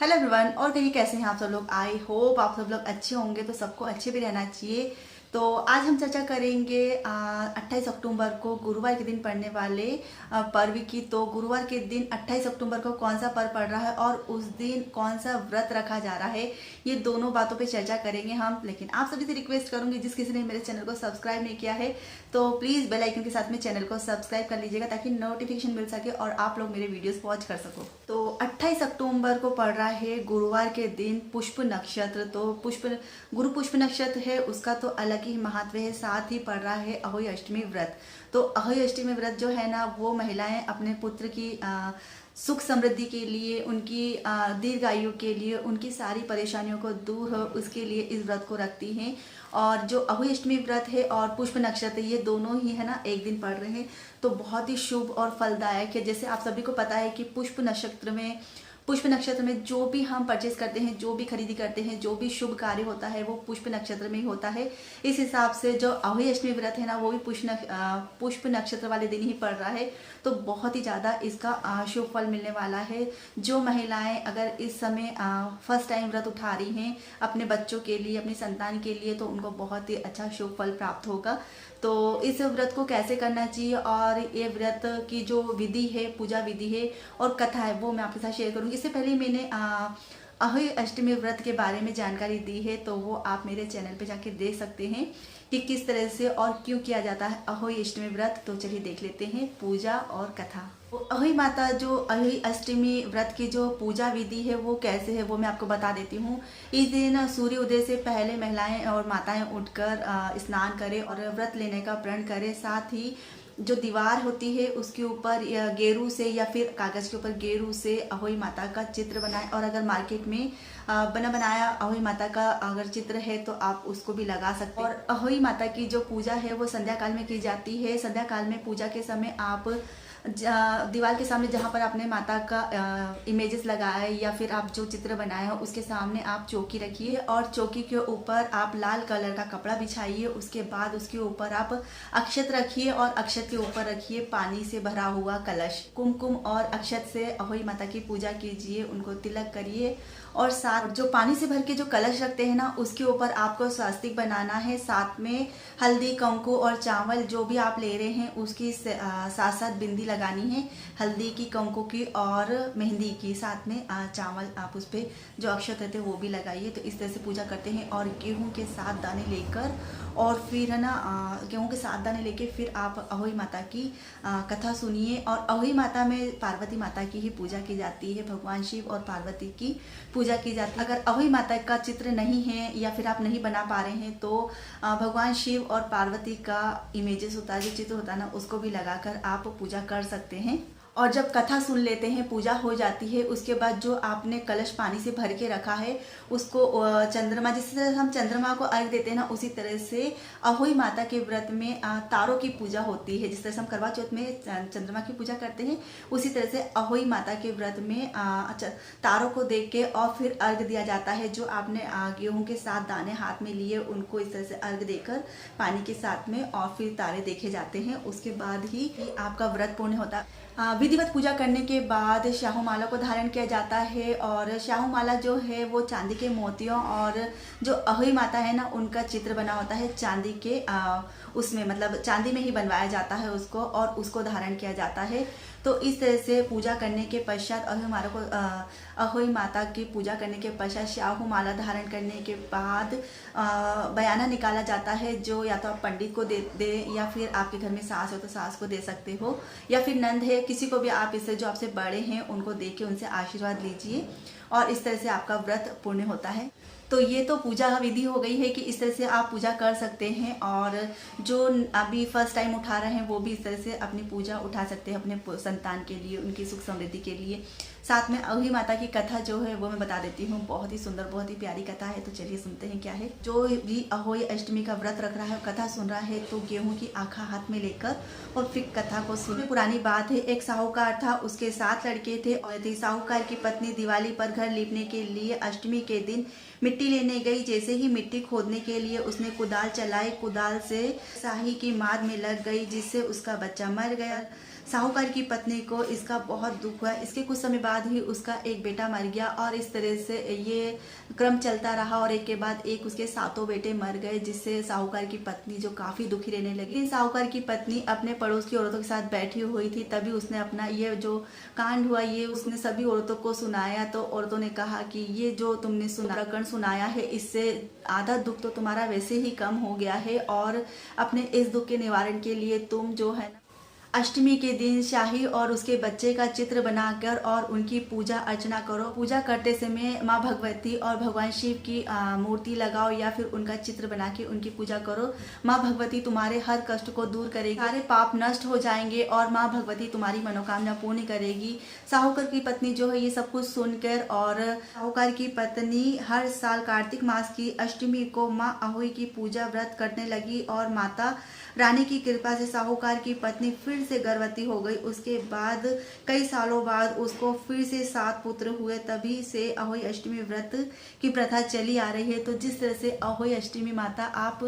Hello everyone, और कहिए कैसे हैं आप सब लोग। आई होप आप सब लोग अच्छे होंगे। तो सबको अच्छे भी रहना चाहिए। तो आज हम चर्चा करेंगे 28 अक्टूबर को गुरुवार के दिन पड़ने वाले पर्व की। तो गुरुवार के दिन 28 अक्टूबर को कौन सा पर्व पड़ रहा है और उस दिन कौन सा व्रत रखा जा रहा है, ये दोनों बातों पे चर्चा करेंगे हम। लेकिन आप सभी से रिक्वेस्ट करूंगी, जिस किसी ने मेरे चैनल को सब्सक्राइब नहीं किया है तो प्लीज़ बेल आइकन के साथ में चैनल को सब्सक्राइब कर लीजिएगा, ताकि नोटिफिकेशन मिल सके और आप लोग मेरे वीडियोस वॉच कर सको। तो 28 अक्टूबर को पड़ रहा है गुरुवार के दिन पुष्प नक्षत्र। तो गुरु पुष्प नक्षत्र है, उसका तो अलग ही महत्व है। साथ ही पड़ रहा है अहोई अष्टमी व्रत। तो अहोई अष्टमी व्रत जो है ना, वो महिलाएं अपने पुत्र की सुख समृद्धि के लिए, उनकी दीर्घायु के लिए, उनकी सारी परेशानियों को दूर हो उसके लिए इस व्रत को रखती हैं। और जो अहोई अष्टमी व्रत है और पुष्प नक्षत्र, ये दोनों ही है ना एक दिन पड़ रहे हैं, तो बहुत ही शुभ और फलदायक है। जैसे आप सभी को पता है कि पुष्प नक्षत्र में जो भी हम परचेस करते हैं, जो भी खरीदी करते हैं, जो भी शुभ कार्य होता है वो पुष्प नक्षत्र में ही होता है। इस हिसाब से जो अहोई अष्टमी व्रत है ना, वो भी पुष्प नक्षत्र वाले दिन ही पड़ रहा है। तो बहुत ही ज़्यादा इसका शुभ फल मिलने वाला है। जो महिलाएं अगर इस समय फर्स्ट टाइम व्रत उठा रही हैं अपने बच्चों के लिए, अपनी संतान के लिए, तो उनको बहुत ही अच्छा शुभ फल प्राप्त होगा। तो इस व्रत को कैसे करना चाहिए और ये व्रत की जो विधि है, पूजा विधि है और कथा है, वो मैं आपके साथ शेयर करूँगी। इससे पहले मैंने अहोई अष्टमी व्रत के बारे में जानकारी दी है, तो वो आप मेरे चैनल पे जाके देख सकते हैं कि किस तरह से और क्यों किया जाता है अहोई अष्टमी व्रत। तो चलिए देख लेते हैं पूजा और कथा। तो अहोई अष्टमी व्रत की जो पूजा विधि है वो कैसे है, वो मैं आपको बता देती हूँ। इस दिन सूर्य उदय से पहले महिलाएं और माताएं उठकर स्नान करें और व्रत लेने का प्रण करें। साथ ही जो दीवार होती है उसके ऊपर गेरू से या फिर कागज के ऊपर गेरू से अहोई माता का चित्र बनाएं। और अगर मार्केट में बना बनाया अहोई माता का अगर चित्र है तो आप उसको भी लगा सकते हैं। और अहोई माता की जो पूजा है वो संध्या काल में की जाती है। संध्या काल में पूजा के समय आप दीवार के सामने जहाँ पर आपने माता का इमेजेस लगाया है या फिर आप जो चित्र बनाए हो उसके सामने आप चौकी रखिए और चौकी के ऊपर आप लाल कलर का कपड़ा बिछाइए। उसके बाद उसके ऊपर आप अक्षत रखिए और अक्षत के ऊपर रखिए पानी से भरा हुआ कलश। कुमकुम और अक्षत से अहोई माता की पूजा कीजिए, उनको तिलक करिए। और साथ जो पानी से भर के जो कलश रखते हैं ना, उसके ऊपर आपको स्वास्तिक बनाना है। साथ में हल्दी, कंकु और चावल जो भी आप ले रहे हैं उसकी साथ साथ बिंदी लगानी है, हल्दी की, कंकु की और मेहंदी की। साथ में चावल आप उस पर जो अक्षत रहते हैं वो भी लगाइए। तो इस तरह से पूजा करते हैं। और गेहूं के 7 दाने लेकर और फिर है ना गेहूं के 7 दाने लेके फिर आप अहोई माता की कथा सुनिए। और अहोई माता में पार्वती माता की ही पूजा की जाती है, भगवान शिव और पार्वती की पूजा की जाती है। अगर अहोई माता का चित्र नहीं है या फिर आप नहीं बना पा रहे हैं तो भगवान शिव और पार्वती का इमेजेस होता है, जो चित्र होता है ना, उसको भी लगाकर आप पूजा कर सकते हैं। और जब कथा सुन लेते हैं, पूजा हो जाती है, उसके बाद जो आपने कलश पानी से भर के रखा है उसको चंद्रमा, जिस तरह हम चंद्रमा को अर्घ देते हैं ना, उसी तरह से अहोई माता के व्रत में तारों की पूजा होती है। जिस तरह से हम करवा चौथ में चंद्रमा की पूजा करते हैं, उसी तरह से अहोई माता के व्रत में तारों को देख के और फिर अर्घ दिया जाता है। जो आपने गेहूं के 7 दाने हाथ में लिए उनको इस तरह से अर्घ देकर पानी के साथ में और फिर तारे देखे जाते हैं। उसके बाद ही आपका व्रत पूर्ण होता है। विधिवत पूजा करने के बाद शाहू माला को धारण किया जाता है। और शाहू माला जो है वो चांदी के मोतियों और जो अहोई माता है ना, उनका चित्र बना होता है चांदी के उसमें, मतलब चांदी में ही बनवाया जाता है उसको और उसको धारण किया जाता है। तो इस तरह से पूजा करने के पश्चात अहोई माता की पूजा करने के पश्चात शाहू माला धारण करने के बाद बयाना निकाला जाता है, जो या तो आप पंडित को दे या फिर आपके घर में सास हो तो सास को दे सकते हो, या फिर नंद है, किसी को भी आप इससे जो आपसे बड़े हैं उनको दे के उनसे आशीर्वाद लीजिए। और इस तरह से आपका व्रत पूर्ण होता है। तो ये तो पूजा विधि हो गई है कि इस तरह से आप पूजा कर सकते हैं। और जो अभी फर्स्ट टाइम उठा रहे हैं वो भी इस तरह से अपनी पूजा उठा सकते हैं अपने संतान के लिए, उनकी सुख समृद्धि के लिए। साथ में अहोई माता की कथा जो है वो मैं बता देती हूँ, बहुत ही सुंदर, बहुत ही प्यारी कथा है। तो चलिए सुनते हैं क्या है। जो भी अहोई अष्टमी का व्रत रख रहा है, कथा सुन रहा है, तो गेहूं की आखा हाथ में लेकर और फिर कथा को सुने। पुरानी बात है, एक साहूकार था, उसके 7 लड़के थे। और साहूकार की पत्नी दिवाली पर घर लीपने के लिए अष्टमी के दिन मिट्टी लेने गई। जैसे ही मिट्टी खोदने के लिए उसने कुदाल चलाई, कुदाल से शाही की माद में लग गई, जिससे उसका बच्चा मर गया। साहूकार की पत्नी को इसका बहुत दुख हुआ। इसके कुछ समय बाद ही उसका एक बेटा मर गया और इस तरह से ये क्रम चलता रहा और एक के बाद एक उसके सातों बेटे मर गए, जिससे साहूकार की पत्नी जो काफी दुखी रहने लगी। साहूकार की पत्नी अपने पड़ोस की औरतों के साथ बैठी हुई थी, तभी उसने अपना ये जो कांड हुआ ये उसने सभी औरतों को सुनाया। तो औरतों ने कहा कि ये जो तुमने प्रकरण सुनाया है इससे आधा दुख तो तुम्हारा वैसे ही कम हो गया है, और अपने इस दुख के निवारण के लिए तुम जो है अष्टमी के दिन शाही और उसके बच्चे का चित्र बनाकर और उनकी पूजा अर्चना करो। पूजा करते समय माँ भगवती और भगवान शिव की मूर्ति लगाओ या फिर उनका चित्र बना के उनकी पूजा करो। माँ भगवती तुम्हारे हर कष्ट को दूर करेगी, सारे पाप नष्ट हो जाएंगे और माँ भगवती तुम्हारी मनोकामना पूर्ण करेगी। साहूकार की पत्नी जो है ये सब कुछ सुनकर, और साहूकार की पत्नी हर साल कार्तिक मास की अष्टमी को माँ अहोई की पूजा व्रत करने लगी और माता रानी की कृपा से साहूकार की पत्नी फिर से गर्भवती हो गई। उसके बाद कई सालों बाद उसको फिर से 7 पुत्र हुए। तभी से अहोई अष्टमी व्रत की प्रथा चली आ रही है। तो जिस तरह से अहोई अष्टमी माता आप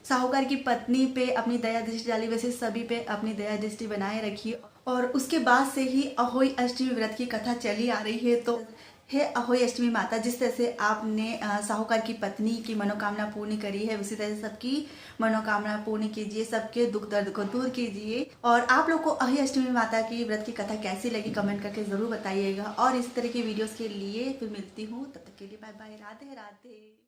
साहूकार की पत्नी पे अपनी दया दृष्टि डाली, वैसे सभी पे अपनी दया दृष्टि बनाए रखिए। और उसके बाद से ही अहोई अष्टमी व्रत की कथा चली आ रही है। तो हे अहोई अष्टमी माता, जिस तरह से आपने साहूकार की पत्नी की मनोकामना पूर्ण करी है, उसी तरह से सबकी मनोकामना पूर्ण कीजिए, सबके दुख दर्द को दूर कीजिए। और आप लोग को अहोई अष्टमी माता की व्रत की कथा कैसी लगी कमेंट करके जरूर बताइएगा। और इस तरह की वीडियोस के लिए फिर मिलती हूँ, तब तक के लिए बाय बाय, राधे राधे।